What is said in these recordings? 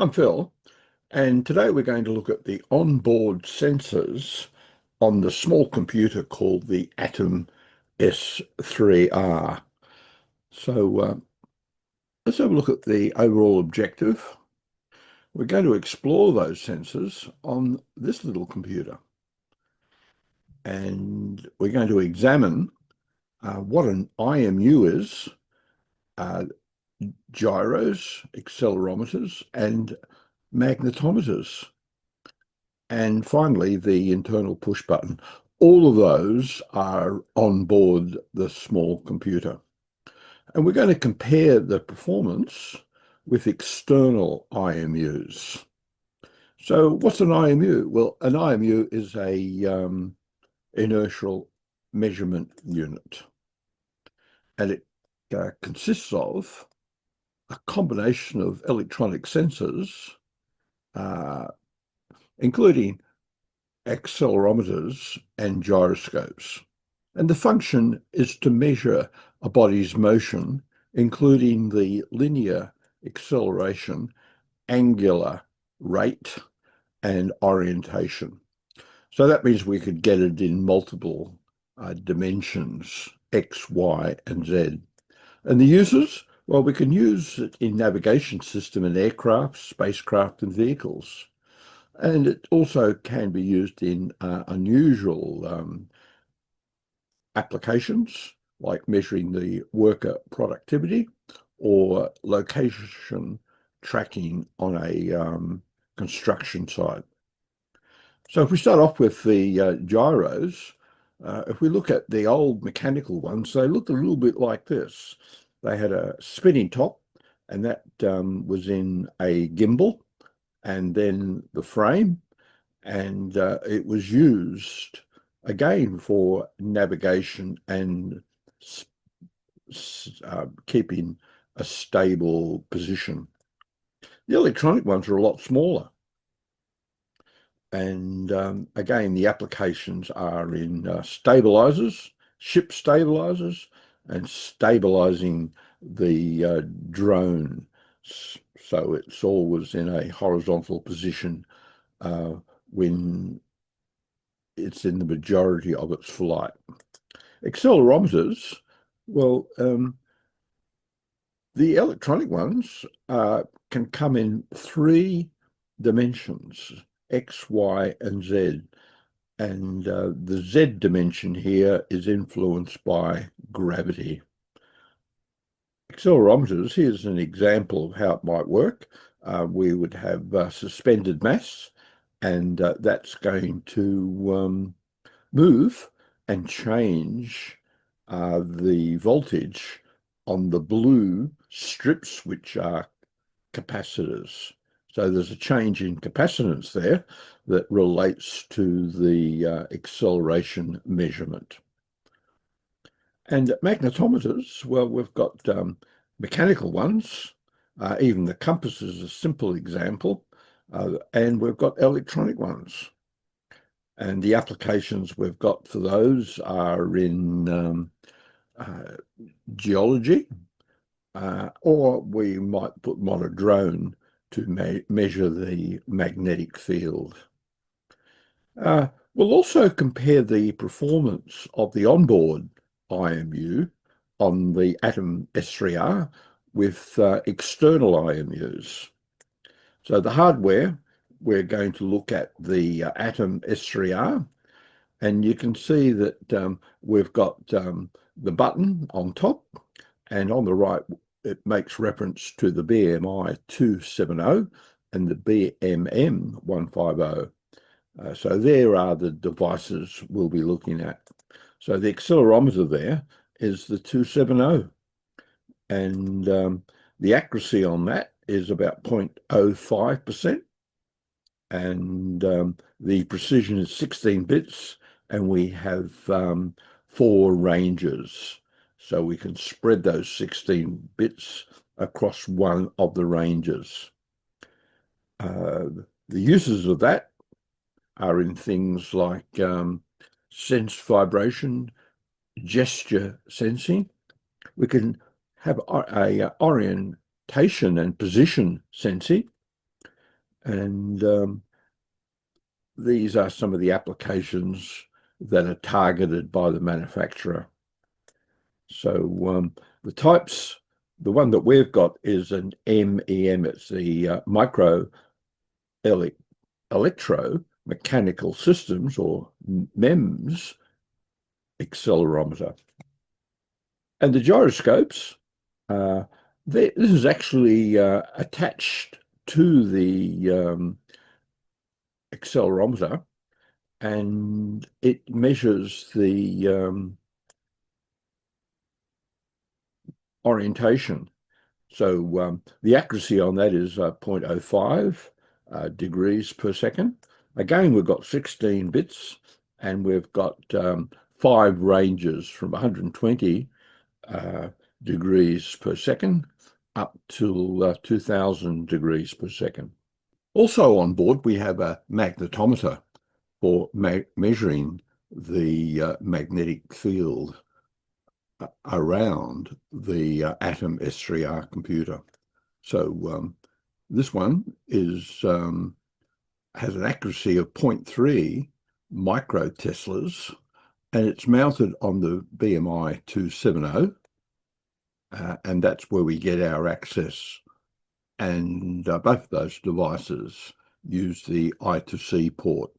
I'm Phil, and today we're going to look at the onboard sensors on the small computer called the AtomS3R. So let's have a look at the overall objective. We're going to explore those sensors on this little computer, and we're going to examine what an IMU is, uh, gyros, accelerometers, and magnetometers. And finally, the internal push button. All of those are on board the small computer. And we're going to compare the performance with external IMUs. So what's an IMU? Well, an IMU is a inertial measurement unit. And it consists of a combination of electronic sensors, uh, including accelerometers and gyroscopes. And the function is to measure a body's motion, including the linear acceleration, angular rate, and orientation. So that means we could get it in multiple dimensions, X, Y, and Z. And the uses? Well, we can use it in navigation system in aircraft, spacecraft, and vehicles. And it also can be used in unusual applications, like measuring the worker productivity or location tracking on a construction site. So if we start off with the gyros, if we look at the old mechanical ones, they looked a little bit like this. They had a spinning top, and that was in a gimbal, and then the frame, and it was used again for navigation and keeping a stable position. The electronic ones are a lot smaller, and again, the applications are in stabilizers, ship stabilizers, and stabilizing the drone. So it's always in a horizontal position uh, when it's in the majority of its flight. Accelerometers, well, the electronic ones can come in three dimensions, X, Y, and Z. And the Z dimension here is influenced by gravity. Accelerometers, here's an example of how it might work. We would have suspended mass, and that's going to move and change the voltage on the blue strips, which are capacitors. So there's a change in capacitance there that relates to the acceleration measurement. And magnetometers, well, we've got mechanical ones. Even the compass is a simple example. And we've got electronic ones. And the applications we've got for those are in geology, or we might put them on a drone to measure the magnetic field. We'll also compare the performance of the onboard IMU on the AtomS3R with external IMUs. So the hardware, we're going to look at the AtomS3R, and you can see that we've got the button on top, and on the right, it makes reference to the BMI 270 and the BMM 150. So there are the devices we'll be looking at. So the accelerometer there is the 270, and the accuracy on that is about 0.05%, and the precision is 16 bits, and we have 4 ranges. So we can spread those 16 bits across one of the ranges. The uses of that are in things like sense vibration, gesture sensing. We can have a orientation and position sensing. And these are some of the applications that are targeted by the manufacturer. So the types, the one that we've got is an MEM. It's the micro electro mechanical systems, or MEMS, accelerometer. And the gyroscopes, this is actually attached to the accelerometer, and it measures the orientation. So the accuracy on that is 0.05 degrees per second. Again, we've got 16 bits, and we've got 5 ranges from 120 degrees per second up to 2000 degrees per second. Also on board, we have a magnetometer for measuring the magnetic field around the AtomS3R computer. So this one is has an accuracy of 0.3 microteslas, and it's mounted on the BMI 270, and that's where we get our access. And both of those devices use the I2C port.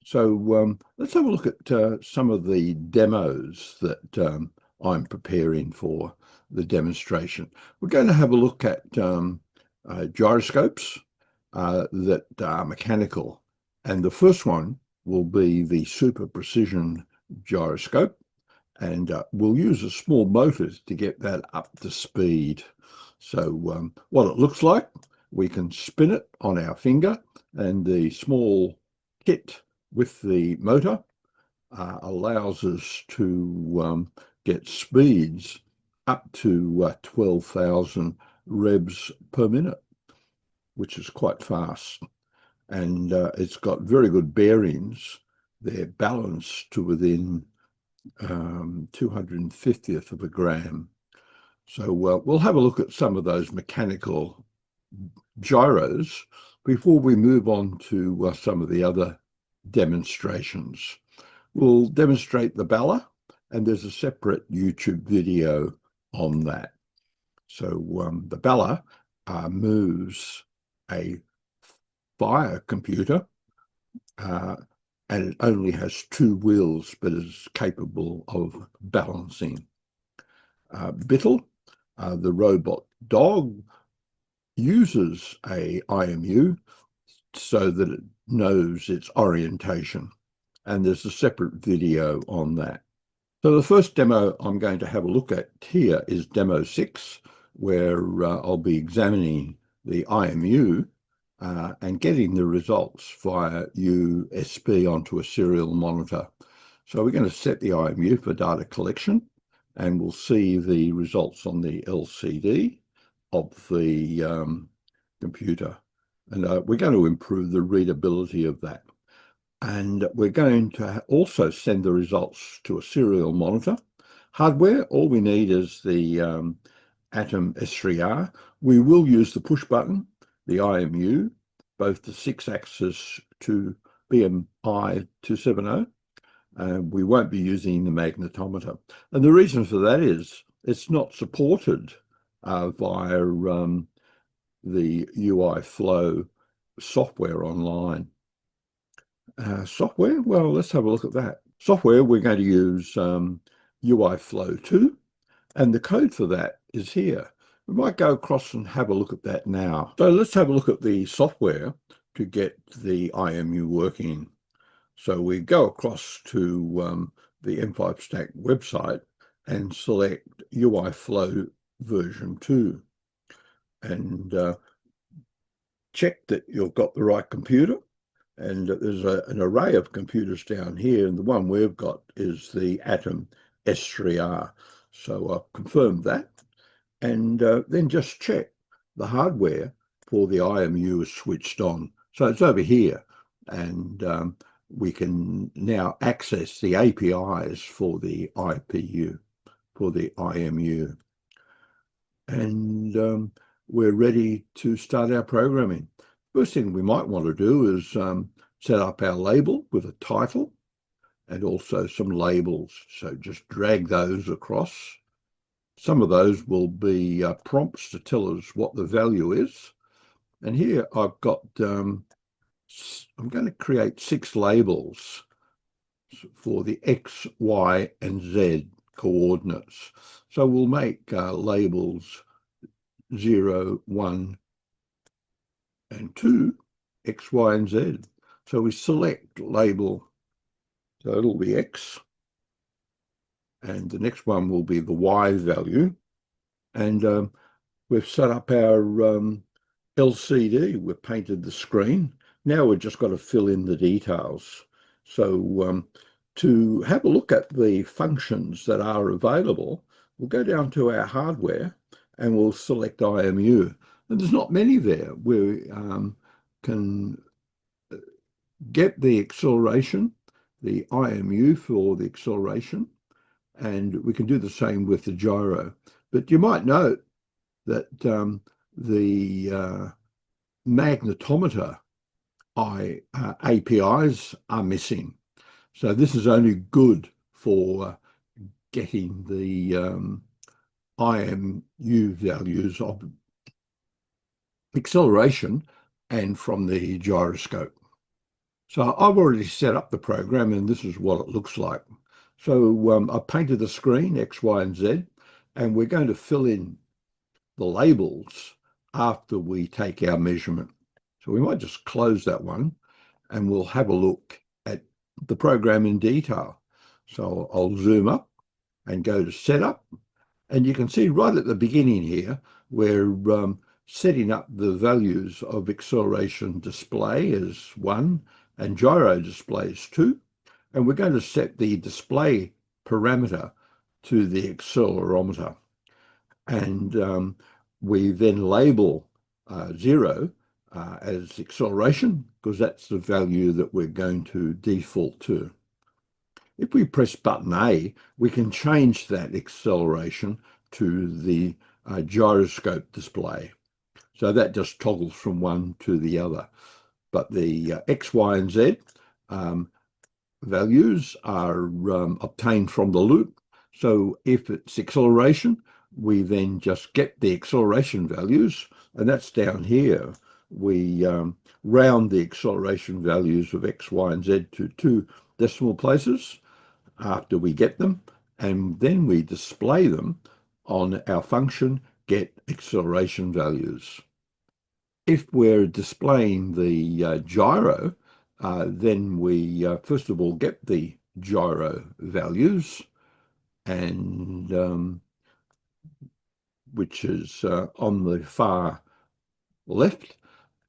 So let's have a look at some of the demos that I'm preparing for the demonstration. We're going to have a look at gyroscopes that are mechanical. And the first one will be the super precision gyroscope. And we'll use a small motor to get that up to speed. So what it looks like, we can spin it on our finger, and the small kit with the motor allows us to get speeds up to 12,000 revs per minute, which is quite fast. And it's got very good bearings. They're balanced to within 250th of a gram. So we'll have a look at some of those mechanical gyros before we move on to some of the other demonstrations. We'll demonstrate the Bala, and there's a separate YouTube video on that. So the Bala moves a fire computer, and it only has 2 wheels, but is capable of balancing. Bittle, the robot dog, uses a IMU so that it knows its orientation, and there's a separate video on that. So the first demo I'm going to have a look at here is demo 6, where I'll be examining the IMU and getting the results via USB onto a serial monitor. So we're going to set the IMU for data collection, and we'll see the results on the LCD of the computer. And we're going to improve the readability of that. And we're going to also send the results to a serial monitor. Hardware, all we need is the AtomS3R. We will use the push button, the IMU, both the 6-axis to BMI 270. We won't be using the magnetometer. And the reason for that is it's not supported via the UI Flow software online. Software, well, let's have a look at that. Software, we're going to use UI Flow 2, and the code for that is here. We might go across and have a look at that now. So let's have a look at the software to get the IMU working. So we go across to the M5 Stack website and select UI Flow version 2, and check that you've got the right computer. And there's an array of computers down here, and the one we've got is the AtomS3R. So I've confirmed that, and then just check the hardware for the IMU is switched on. So it's over here, and we can now access the APIs for the IPU, for the IMU. And we're ready to start our programming. First thing we might want to do is set up our label with a title and also some labels. So just drag those across. Some of those will be prompts to tell us what the value is. And here I've got, I'm going to create 6 labels for the X, Y, and Z coordinates. So we'll make labels 0, 1, and 2, X, Y, and Z. So we select label, so it'll be X, and the next one will be the Y value. And we've set up our LCD, we've painted the screen. Now we've just got to fill in the details. So to have a look at the functions that are available, we'll go down to our hardware and we'll select IMU. And there's not many there. We can get the acceleration, the IMU for the acceleration, and we can do the same with the gyro. But you might note that the magnetometer APIs are missing. So this is only good for getting the IMU values of acceleration and from the gyroscope. So I've already set up the program and this is what it looks like. So I painted the screen, X, Y, and Z, and we're going to fill in the labels after we take our measurement. So we might just close that one and we'll have a look at the program in detail. So I'll zoom up and go to setup. And you can see right at the beginning here, we're setting up the values of acceleration display as 1 and gyro display as 2. And we're going to set the display parameter to the accelerometer. And we then label 0 as acceleration, because that's the value that we're going to default to. If we press button A, we can change that acceleration to the gyroscope display. So that just toggles from one to the other. But the X, Y, and Z values are obtained from the loop. So if it's acceleration, we then just get the acceleration values, and that's down here. We round the acceleration values of X, Y, and Z to 2 decimal places after we get them, and then we display them on our function get acceleration values. If we're displaying the gyro, then we first of all get the gyro values, and which is on the far left,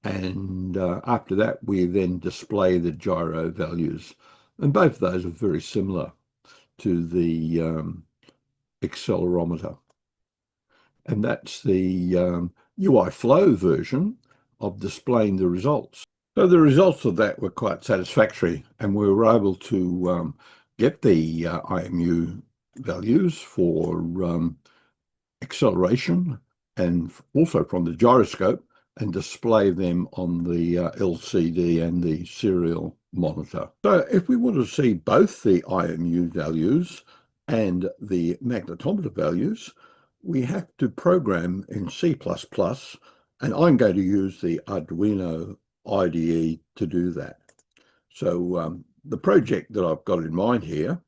and after that we then display the gyro values, and both of those are very similar to the accelerometer. And that's the UI flow version of displaying the results. So the results of that were quite satisfactory, and we were able to get the IMU values for acceleration and also from the gyroscope and display them on the LCD and the serial monitor. So if we want to see both the IMU values and the magnetometer values, we have to program in C++, and I'm going to use the Arduino IDE to do that. So the project that I've got in mind here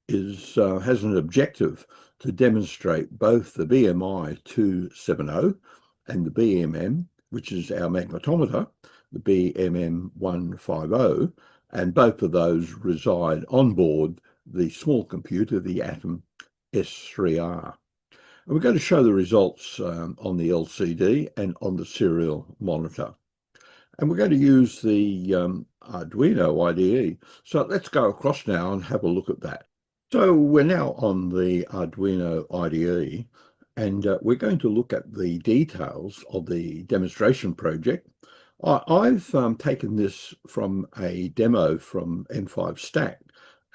is has an objective to demonstrate both the BMI 270 and the BMM, which is our magnetometer, the BMM 150, and both of those reside on board the small computer, the AtomS3R. And we're going to show the results on the LCD and on the serial monitor. And we're going to use the Arduino IDE. So let's go across now and have a look at that. So we're now on the Arduino IDE, and we're going to look at the details of the demonstration project. I've taken this from a demo from M5 Stack,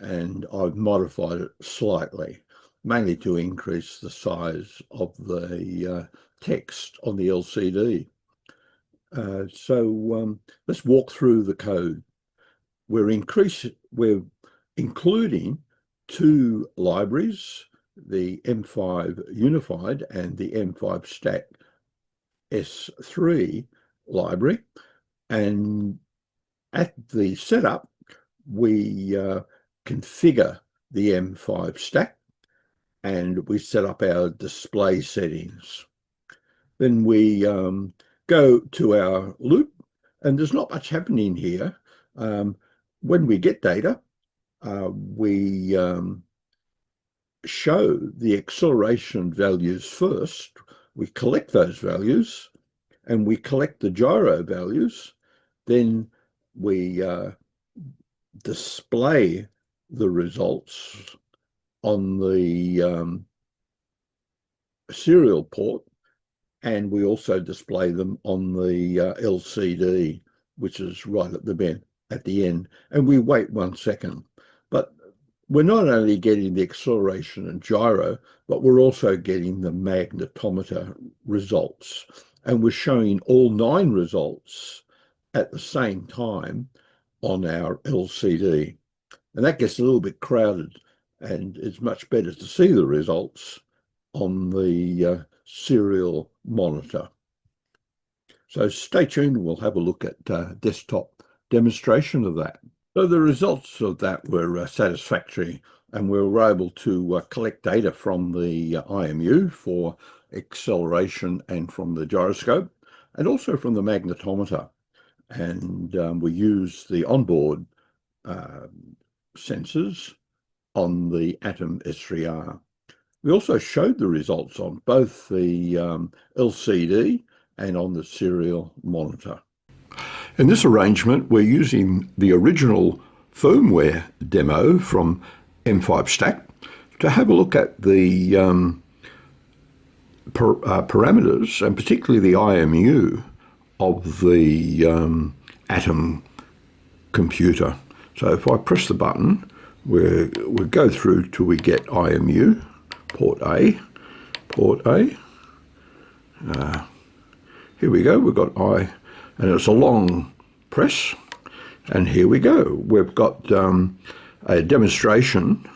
and I've modified it slightly, mainly to increase the size of the text on the LCD. Let's walk through the code. We're including two libraries, the M5 Unified and the M5 Stack S3 library. And at the setup, we configure the M5 stack and we set up our display settings. Then we go to our loop, and there's not much happening here. When we get data, we show the acceleration values first. We collect those values and we collect the gyro values. Then we display the results on the serial port, and we also display them on the LCD, which is right at the end. And we wait 1 second. But we're not only getting the acceleration and gyro, but we're also getting the magnetometer results. And we're showing all 9 results at the same time on our LCD. And that gets a little bit crowded, and it's much better to see the results on the serial monitor. So stay tuned, we'll have a look at desktop demonstration of that. So the results of that were satisfactory, and we were able to collect data from the IMU for acceleration and from the gyroscope, and also from the magnetometer. And we used the onboard sensors on the AtomS3R. We also showed the results on both the LCD and on the serial monitor. In this arrangement, we're using the original firmware demo from M5 Stack to have a look at the parameters, and particularly the IMU of the Atom computer. So if I press the button, we'll go through till we get IMU, port A. Here we go, we've got I, and it's a long press, and here we go. We've got a demonstration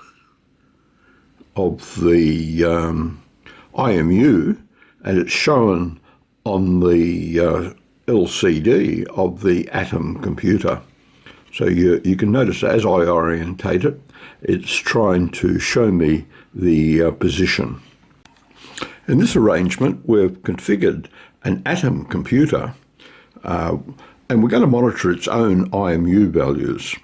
of the IMU, and it's shown on the LCD of the Atom computer. So you can notice as I orientate it, it's trying to show me the position. In this arrangement, we've configured an Atom computer, and we're going to monitor its own IMU values.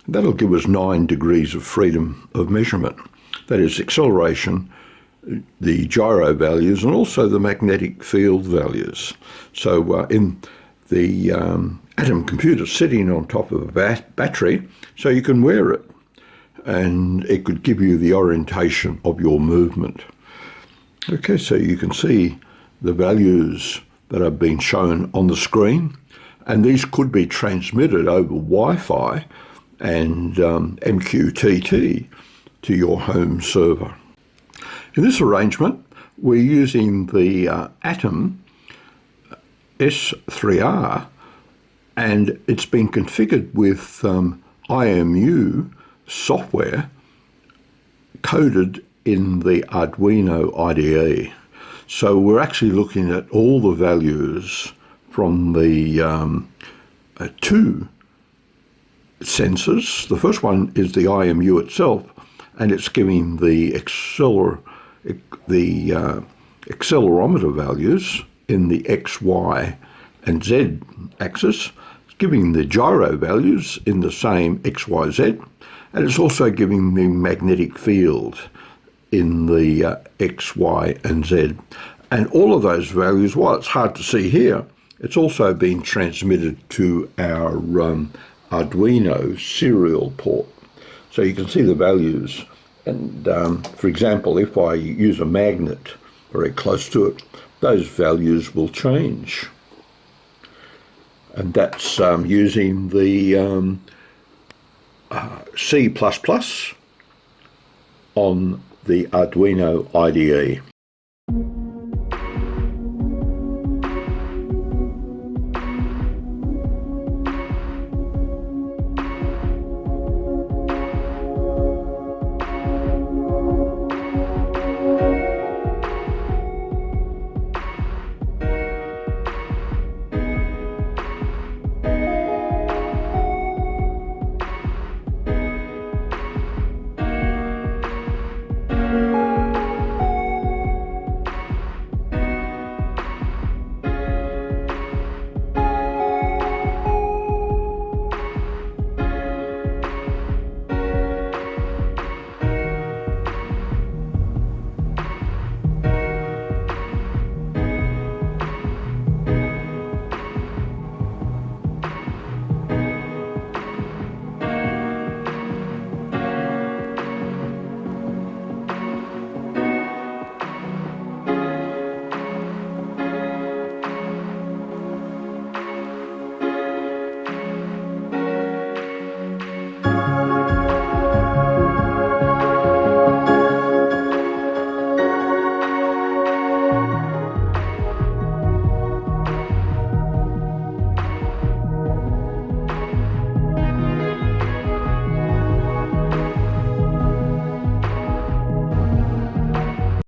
That'll give us 9 degrees of freedom of measurement. That is acceleration, the gyro values, and also the magnetic field values. So in the Atom computer sitting on top of a battery, so you can wear it, and it could give you the orientation of your movement. Okay, so you can see the values that are being shown on the screen, and these could be transmitted over Wi-Fi and MQTT to your home server. In this arrangement, we're using the AtomS3R, and it's been configured with IMU software coded in the Arduino IDE. So we're actually looking at all the values from the 2 sensors. The first one is the IMU itself, and it's giving the accelerometer values in the X, Y, and Z axis. It's giving the gyro values in the same X, Y, Z, and it's also giving the magnetic field in the X, Y, and Z. And all of those values, while it's hard to see here, it's also being transmitted to our Arduino serial port. So you can see the values. And for example, if I use a magnet very close to it, those values will change. And that's using the C++ on the Arduino IDE.